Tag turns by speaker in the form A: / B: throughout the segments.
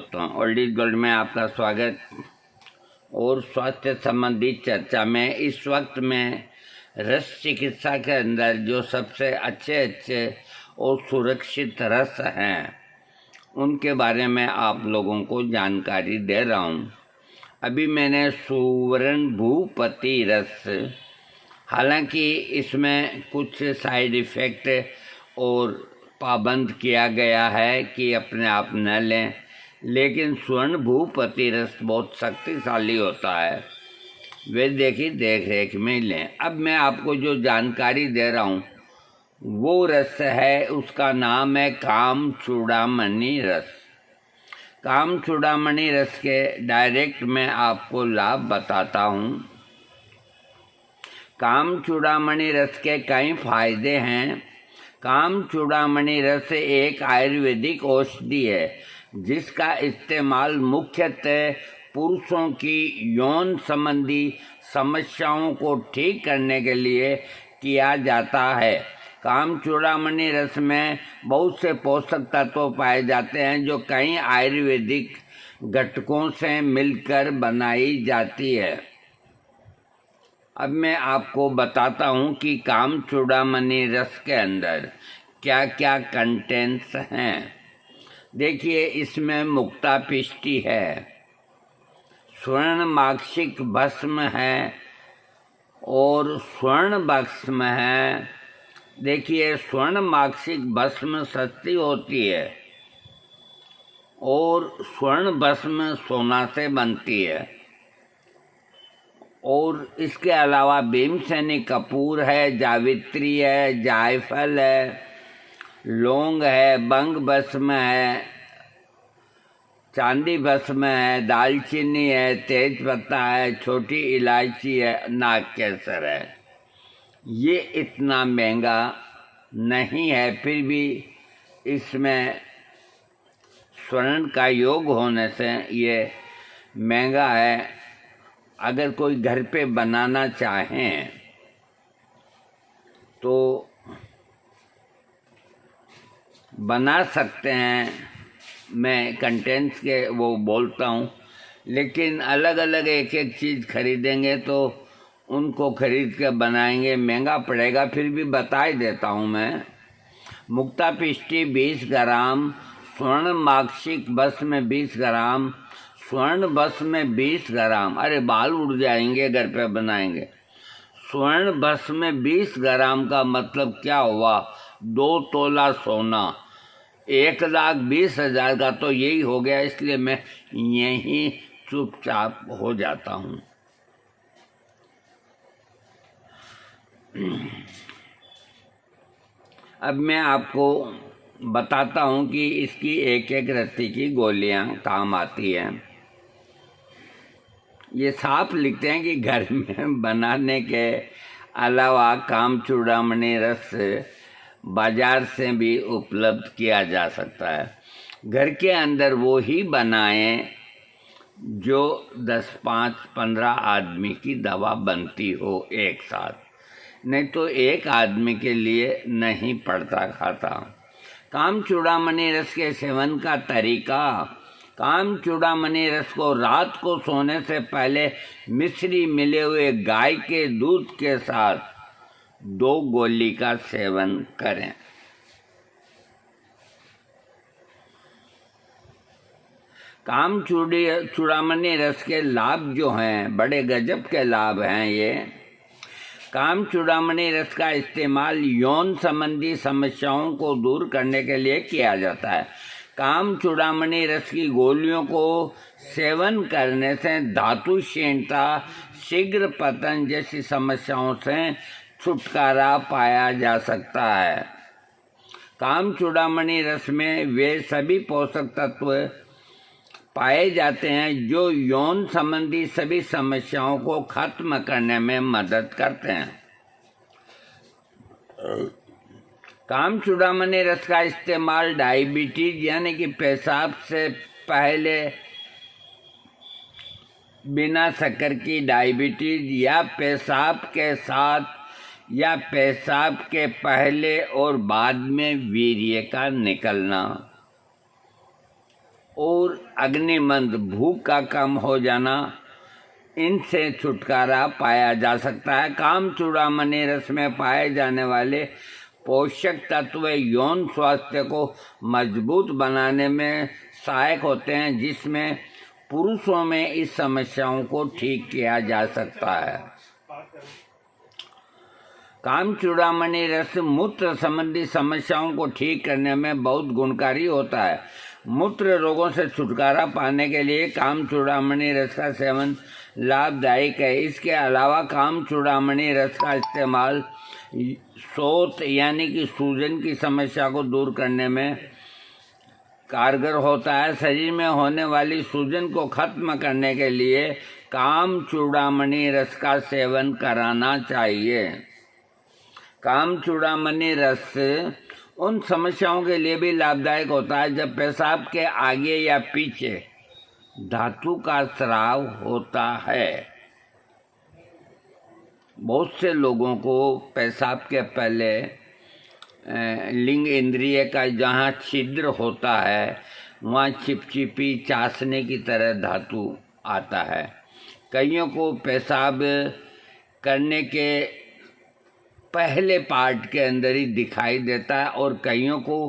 A: होता हूँ। Old is gold में आपका स्वागत। और स्वास्थ्य संबंधी चर्चा में इस वक्त में रस चिकित्सा के अंदर जो सबसे अच्छे और सुरक्षित रस हैं उनके बारे में आप लोगों को जानकारी दे रहा हूँ। अभी मैंने सुवर्ण भूपति रस, हालांकि इसमें कुछ साइड इफ़ेक्ट और पाबंद किया गया है कि अपने आप न लें, लेकिन स्वर्ण भूपति रस बहुत शक्तिशाली होता है, वे देखिए देख रेख में लें। अब मैं आपको जो जानकारी दे रहा हूँ वो रस है, उसका नाम है काम चूड़ामणि रस। काम चूड़ामणि रस के डायरेक्ट मैं आपको लाभ बताता हूँ। काम चूड़ामणि रस के कई फायदे हैं। काम चूड़ामणि रस एक आयुर्वेदिक औषधि है जिसका इस्तेमाल मुख्यतः पुरुषों की यौन संबंधी समस्याओं को ठीक करने के लिए किया जाता है। काम चूड़ामणि रस में बहुत से पोषक तत्व पाए जाते हैं जो कई आयुर्वेदिक घटकों से मिलकर बनाई जाती है। अब मैं आपको बताता हूँ कि काम चूड़ामणि रस के अंदर क्या क्या कंटेंट्स हैं। देखिए, इसमें मुक्ता पिष्टि है, स्वर्ण माक्षिक भस्म है और स्वर्ण भस्म है। देखिए, स्वर्ण माक्षिक भस्म सस्ती होती है और स्वर्ण भस्म सोना से बनती है। और इसके अलावा भीमसेनी कपूर है, जावित्री है, जायफल है, लौंग है, बंग भस्म है, चांदी भस्म है, दालचीनी है, तेज पत्ता है, छोटी इलायची है, नाग केसर है। ये इतना महंगा नहीं है, फिर भी इसमें स्वर्ण का योग होने से ये महंगा है। अगर कोई घर पे बनाना चाहें तो बना सकते हैं, मैं कंटेंट्स के वो बोलता हूँ, लेकिन अलग अलग एक एक चीज़ खरीदेंगे तो उनको खरीद के बनाएंगे महंगा पड़ेगा। फिर भी बता ही देता हूँ मैं। मुक्ता पिष्टि 20 ग्राम, स्वर्ण माक्षिक भस्म 20 ग्राम, स्वर्ण भस्म 20 ग्राम। अरे बाल उड़ जाएंगे घर पे बनाएंगे। स्वर्ण भस्म 20 ग्राम का मतलब क्या हुआ? 2 तोला सोना, 1,20,000 का तो यही हो गया, इसलिए मैं यहीं चुपचाप हो जाता हूँ। अब मैं आपको बताता हूँ कि इसकी एक एक रत्ती की गोलियाँ काम आती हैं। ये साफ लिखते हैं कि घर में बनाने के अलावा काम चूड़ामणि रस बाजार से भी उपलब्ध किया जा सकता है। घर के अंदर वो ही बनाएं जो 10, 5, 15 आदमी की दवा बनती हो एक साथ, नहीं तो एक आदमी के लिए नहीं पड़ता खाता। काम चूड़ामणि रस के सेवन का तरीका। काम चूड़ामणि रस को रात को सोने से पहले मिश्री मिले हुए गाय के दूध के साथ 2 गोली का सेवन करें। काम चूड़ामणि रस के लाभ जो हैं, बड़े गजब के लाभ हैं ये। काम चूड़ामणि रस का इस्तेमाल यौन संबंधी समस्याओं को दूर करने के लिए किया जाता है। काम चूड़ामणि रस की गोलियों को सेवन करने से धातु क्षीणता, शीघ्र पतन जैसी समस्याओं से छुटकारा पाया जा सकता है। काम चूड़ामणि रस में वे सभी पोषक तत्व पाए जाते हैं जो यौन संबंधी सभी समस्याओं को खत्म करने में मदद करते हैं। काम चूड़ामणि रस का इस्तेमाल डायबिटीज यानी कि पेशाब से पहले, बिना शक्कर की डायबिटीज, या पेशाब के साथ, या पेशाब के पहले और बाद में वीर्य का निकलना, और अग्निमंद भूख का कम हो जाना, इनसे छुटकारा पाया जा सकता है। काम चूड़ामणि रस में पाए जाने वाले पोषक तत्व यौन स्वास्थ्य को मजबूत बनाने में सहायक होते हैं, जिसमें पुरुषों में इस समस्याओं को ठीक किया जा सकता है। काम चूड़ामणि रस मूत्र संबंधी समस्याओं को ठीक करने में बहुत गुणकारी होता है। मूत्र रोगों से छुटकारा पाने के लिए काम चूड़ामणि रस का सेवन लाभदायक है। इसके अलावा काम चूड़ामणि रस का इस्तेमाल शोथ यानी कि सूजन की समस्या को दूर करने में कारगर होता है। शरीर में होने वाली सूजन को खत्म करने के लिए काम चूड़ामणि रस का सेवन कराना चाहिए। काम चूड़ामणि रस उन समस्याओं के लिए भी लाभदायक होता है जब पेशाब के आगे या पीछे धातु का स्राव होता है। बहुत से लोगों को पेशाब के पहले लिंग इंद्रिय का जहाँ छिद्र होता है वहाँ चिपचिपी चाशनी की तरह धातु आता है। कईयों को पेशाब करने के पहले पार्ट के अंदर ही दिखाई देता है और कईयों को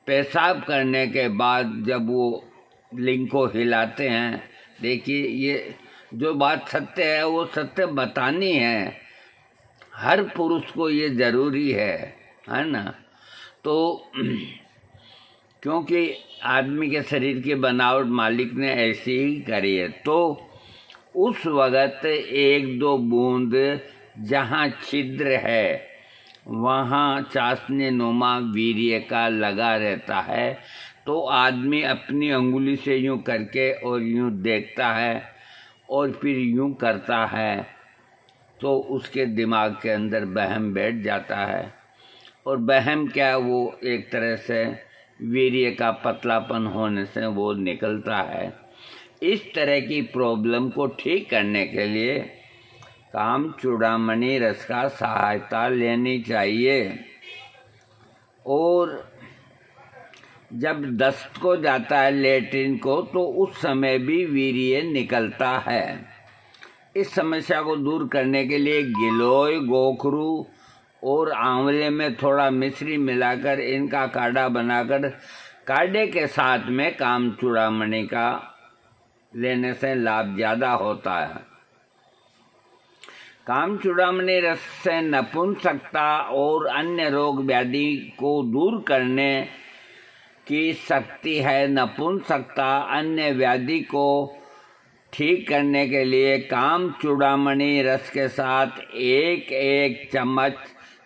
A: पेशाब करने के बाद जब वो लिंग को हिलाते हैं। देखिए, ये जो बात सत्य है वो सत्य बतानी है, हर पुरुष को ये ज़रूरी है ना। तो क्योंकि आदमी के शरीर की बनावट मालिक ने ऐसी ही करी है, तो उस वक़्त 1-2 बूंद जहाँ छिद्र है वहाँ चाशनी नुमा वीर्य का लगा रहता है। तो आदमी अपनी अंगुली से यूँ करके और यूँ देखता है और फिर यूँ करता है, तो उसके दिमाग के अंदर वहम बैठ जाता है। और वहम क्या, वो एक तरह से वीर्य का पतलापन होने से वो निकलता है। इस तरह की प्रॉब्लम को ठीक करने के लिए काम चूड़ामणि रस का सहायता लेनी चाहिए। और जब दस्त को जाता है लेट्रिन को, तो उस समय भी वीर्य निकलता है। इस समस्या को दूर करने के लिए गिलोय, गोखरू और आंवले में थोड़ा मिश्री मिलाकर इनका काढ़ा बनाकर काढ़े के साथ में काम चूड़ामणि का लेने से लाभ ज़्यादा होता है। काम चूड़ामणि रस से नपुंसकता और अन्य रोग व्याधि को दूर करने की शक्ति है। नपुंसकता अन्य व्याधि को ठीक करने के लिए काम चूड़ामणि रस के साथ 1 चम्मच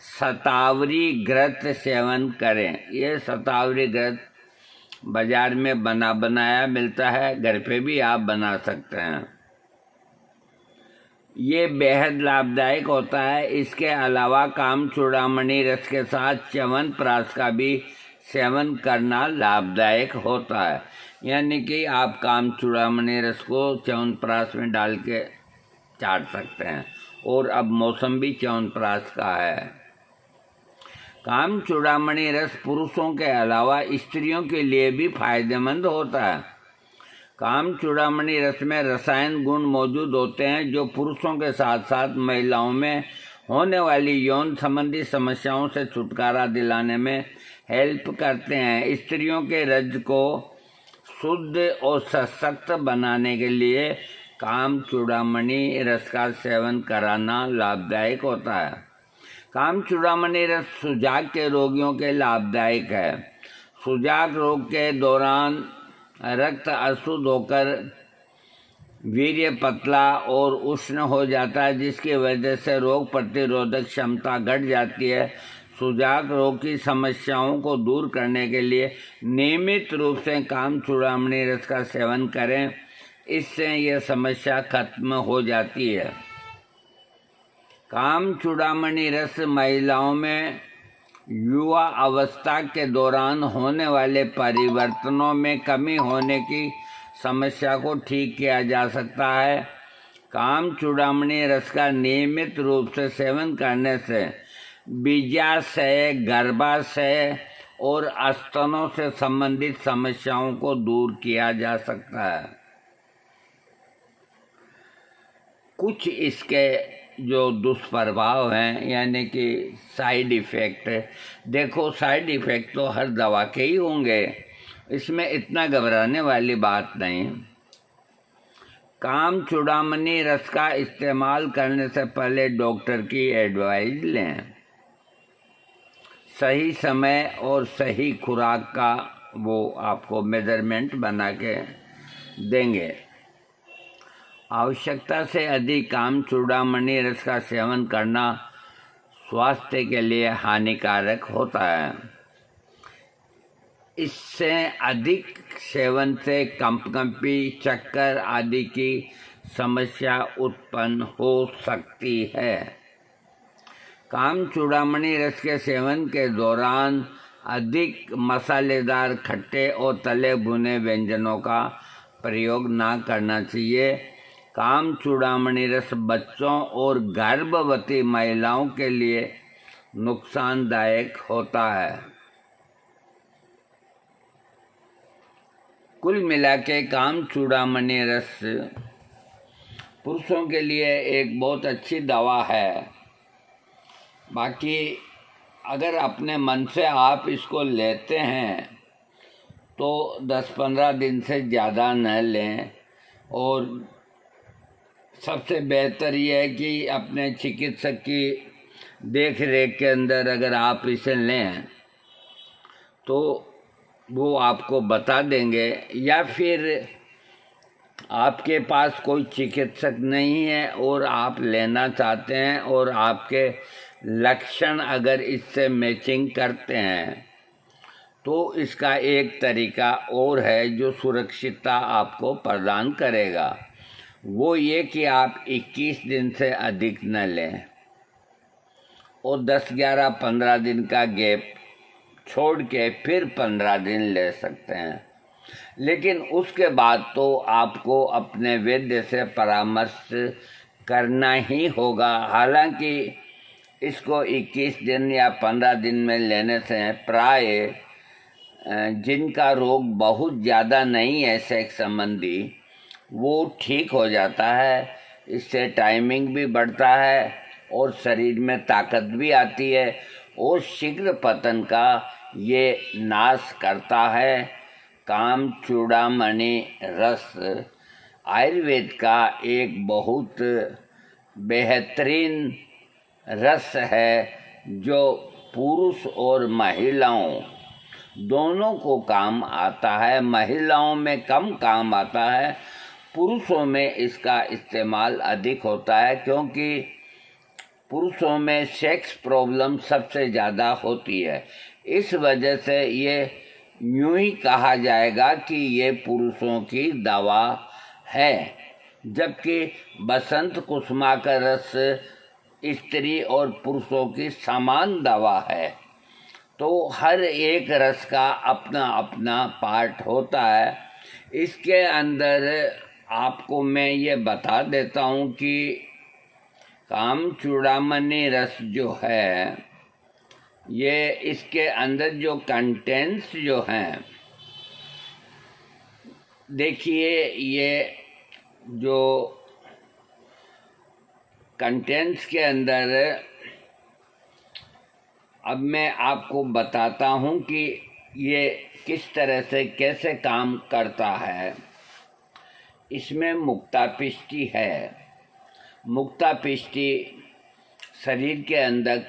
A: शतावरी घृत सेवन करें। ये शतावरी घृत बाजार में बनाया मिलता है, घर पे भी आप बना सकते हैं। ये बेहद लाभदायक होता है। इसके अलावा काम चूड़ामणि रस के साथ च्यवनप्राश का भी सेवन करना लाभदायक होता है। यानी कि आप काम चूड़ामणि रस को च्यवनप्राश में डाल के चाट सकते हैं। और अब मौसम भी च्यवनप्राश का है। काम चूड़ामणि रस पुरुषों के अलावा स्त्रियों के लिए भी फायदेमंद होता है। काम चूड़ामणि रस में रसायन गुण मौजूद होते हैं जो पुरुषों के साथ साथ महिलाओं में होने वाली यौन संबंधी समस्याओं से छुटकारा दिलाने में हेल्प करते हैं। स्त्रियों के रज को शुद्ध और सशक्त बनाने के लिए काम चूड़ामणि रस का सेवन कराना लाभदायक होता है। काम चूड़ामणि रस सुजाक के रोगियों के लाभदायक है। सुजाक रोग के दौरान रक्त अशुद्ध होकर वीर्य पतला और उष्ण हो जाता है, जिसकी वजह से रोग प्रतिरोधक क्षमता घट जाती है। सुजाक रोग की समस्याओं को दूर करने के लिए नियमित रूप से काम चूड़ामणि रस का सेवन करें, इससे यह समस्या खत्म हो जाती है। काम चूड़ामणि रस महिलाओं में युवा अवस्था के दौरान होने वाले परिवर्तनों में कमी होने की समस्या को ठीक किया जा सकता है। काम चूड़ामणि रस का नियमित रूप से सेवन करने से बीजाशय, गर्भाशय और स्तनों से संबंधित समस्याओं को दूर किया जा सकता है। कुछ इसके जो दुष्प्रभाव हैं यानी कि साइड इफ़ेक्ट, देखो साइड इफ़ेक्ट तो हर दवा के ही होंगे, इसमें इतना घबराने वाली बात नहीं। काम चूड़ामणि रस का इस्तेमाल करने से पहले डॉक्टर की एडवाइस लें। सही समय और सही खुराक का वो आपको मेजरमेंट बना के देंगे। आवश्यकता से अधिक काम चूड़ामणि रस का सेवन करना स्वास्थ्य के लिए हानिकारक होता है। इससे अधिक सेवन से कंपकंपी, चक्कर आदि की समस्या उत्पन्न हो सकती है। काम चूड़ामणि रस के सेवन के दौरान अधिक मसालेदार, खट्टे और तले भुने व्यंजनों का प्रयोग ना करना चाहिए। काम चूड़ामणि रस बच्चों और गर्भवती महिलाओं के लिए नुकसानदायक होता है। कुल मिला के काम चूड़ामणि रस पुरुषों के लिए एक बहुत अच्छी दवा है। बाकी अगर अपने मन से आप इसको लेते हैं तो 10-15 दिन से ज़्यादा न लें, और सबसे बेहतर ये है कि अपने चिकित्सक की देख रेख के अंदर अगर आप इसे लें तो वो आपको बता देंगे, या फिर आपके पास कोई चिकित्सक नहीं है और आप लेना चाहते हैं और आपके लक्षण अगर इससे मैचिंग करते हैं तो इसका एक तरीका और है जो सुरक्षितता आपको प्रदान करेगा। वो ये कि आप 21 दिन से अधिक न लें और 10, 11, 15 दिन का गैप छोड़ के फिर 15 दिन ले सकते हैं। लेकिन उसके बाद तो आपको अपने वैद्य से परामर्श करना ही होगा। हालांकि इसको 21 दिन या 15 दिन में लेने से प्राय जिनका रोग बहुत ज़्यादा नहीं है सेक्स संबंधी, वो ठीक हो जाता है। इससे टाइमिंग भी बढ़ता है और शरीर में ताकत भी आती है और शीघ्र पतन का ये नाश करता है। काम चूड़ामणि रस आयुर्वेद का एक बहुत बेहतरीन रस है जो पुरुष और महिलाओं दोनों को काम आता है। महिलाओं में कम काम आता है, पुरुषों में इसका इस्तेमाल अधिक होता है, क्योंकि पुरुषों में सेक्स प्रॉब्लम सबसे ज़्यादा होती है। इस वजह से ये यूं ही कहा जाएगा कि ये पुरुषों की दवा है, जबकि बसंत कुसुमा का रस स्त्री और पुरुषों की समान दवा है। तो हर एक रस का अपना अपना पार्ट होता है। इसके अंदर आपको मैं ये बता देता हूँ कि काम चूड़ामणि रस जो है, ये इसके अंदर जो कंटेंट्स जो हैं, देखिए ये जो कंटेंट्स के अंदर अब मैं आपको बताता हूँ कि ये किस तरह से कैसे काम करता है। इसमें मुक्तापिष्टि है। मुक्तापिष्टि शरीर के अंदर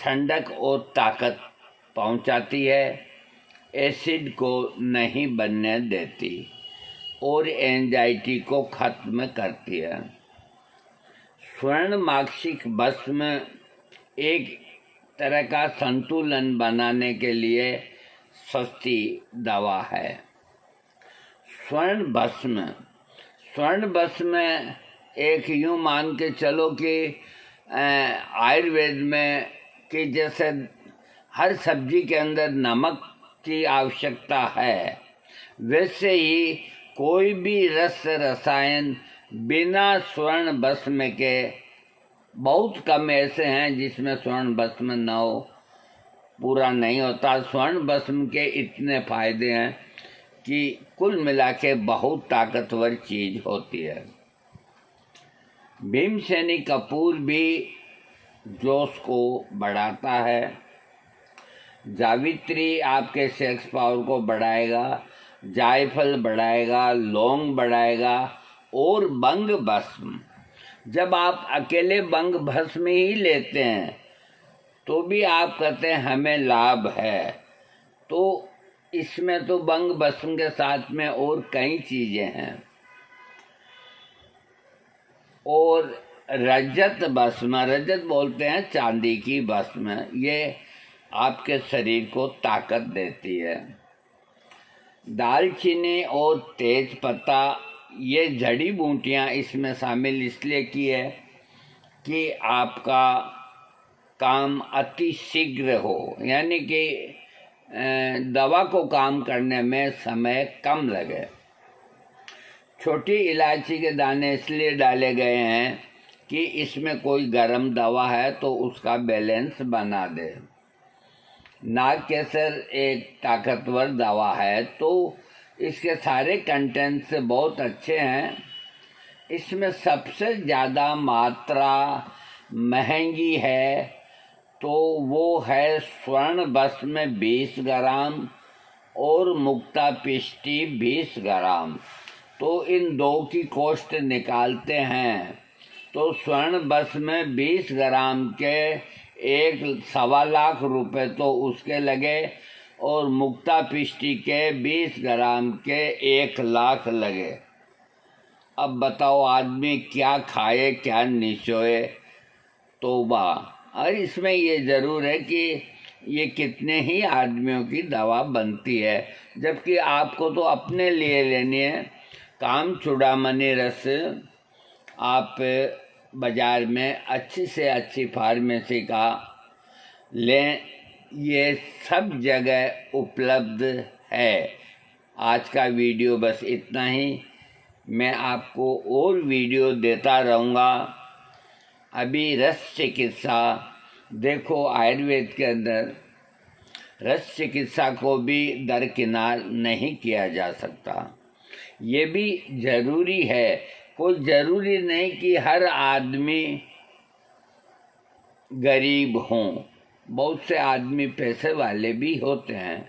A: ठंडक और ताकत पहुंचाती है, एसिड को नहीं बनने देती और एंजाइटी को खत्म करती है। स्वर्ण माक्षिक भस्म एक तरह का संतुलन बनाने के लिए सस्ती दवा है। स्वर्ण भस्म एक यूँ मान के चलो कि आयुर्वेद में कि जैसे हर सब्जी के अंदर नमक की आवश्यकता है, वैसे ही कोई भी रस रसायन बिना स्वर्ण भस्म के, बहुत कम ऐसे हैं जिसमें स्वर्ण भस्म न हो, पूरा नहीं होता। स्वर्ण भस्म के इतने फायदे हैं कि कुल मिला के बहुत ताकतवर चीज होती है। भीमसेनी कपूर भी जोश को बढ़ाता है। जावित्री आपके सेक्स पावर को बढ़ाएगा, जायफल बढ़ाएगा, लौंग बढ़ाएगा और बंग भस्म। जब आप अकेले बंग भस्म ही लेते हैं तो भी आप कहते हैं हमें लाभ है, तो इसमें तो बंग भस्म के साथ में और कई चीजें हैं। और रजत भस्म, रजत बोलते हैं चांदी की भस्म, ये आपके शरीर को ताकत देती है। दालचीनी और तेज पत्ता, ये जड़ी बूटियाँ इसमें शामिल इसलिए की है कि आपका काम अति शीघ्र हो, यानी कि दवा को काम करने में समय कम लगे। छोटी इलायची के दाने इसलिए डाले गए हैं कि इसमें कोई गर्म दवा है तो उसका बैलेंस बना दे। नागकेसर एक ताकतवर दवा है तो इसके सारे कंटेंट्स बहुत अच्छे हैं। इसमें सबसे ज़्यादा मात्रा महंगी है तो वो है स्वर्ण भस्म 20 ग्राम और मुक्ता पिष्टी 20 ग्राम। तो इन दो की कॉस्ट निकालते हैं तो स्वर्ण भस्म 20 ग्राम के 1.25 लाख रुपए तो उसके लगे और मुक्ता पिष्टी के 20 ग्राम के 1 लाख लगे। अब बताओ आदमी क्या खाए क्या निचोए, तौबा। और इसमें ये ज़रूर है कि ये कितने ही आदमियों की दवा बनती है, जबकि आपको तो अपने लिए लेनी है। काम चूड़ामणि रस आप बाज़ार में अच्छी से अच्छी फार्मेसी का लें, ये सब जगह उपलब्ध है। आज का वीडियो बस इतना ही, मैं आपको और वीडियो देता रहूँगा। अभी रस चिकित्सा देखो, आयुर्वेद के अंदर रस चिकित्सा को भी दरकिनार नहीं किया जा सकता। ये भी ज़रूरी है, कोई ज़रूरी नहीं कि हर आदमी गरीब हों, बहुत से आदमी पैसे वाले भी होते हैं।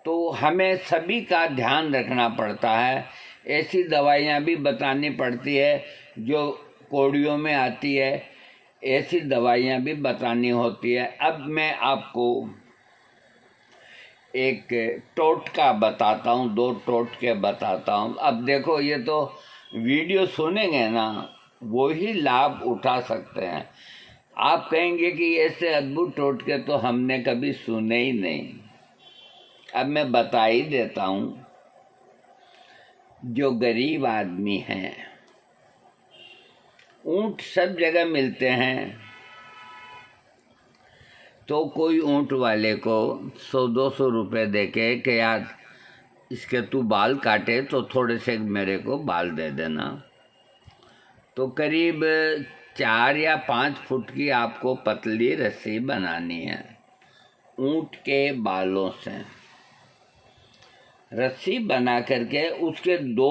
A: तो हमें सभी का ध्यान रखना पड़ता है। ऐसी दवाइयाँ भी बतानी पड़ती है जो कोड़ियों में आती है, ऐसी दवाइयाँ भी बतानी होती है। अब मैं आपको एक टोटका बताता हूँ, 2 टोटके बताता हूँ। अब देखो, ये तो वीडियो सुनेंगे ना वो ही लाभ उठा सकते हैं। आप कहेंगे कि ऐसे अद्भुत टोटके तो हमने कभी सुने ही नहीं। अब मैं बता ही देता हूँ। जो गरीब आदमी हैं, ऊँट सब जगह मिलते हैं, तो कोई ऊँट वाले को 100-200 रुपये दे के कि यार इसके तू बाल काटे तो थोड़े से मेरे को बाल दे देना। तो करीब 4 या 5 फुट की आपको पतली रस्सी बनानी है ऊँट के बालों से। रस्सी बना करके उसके 2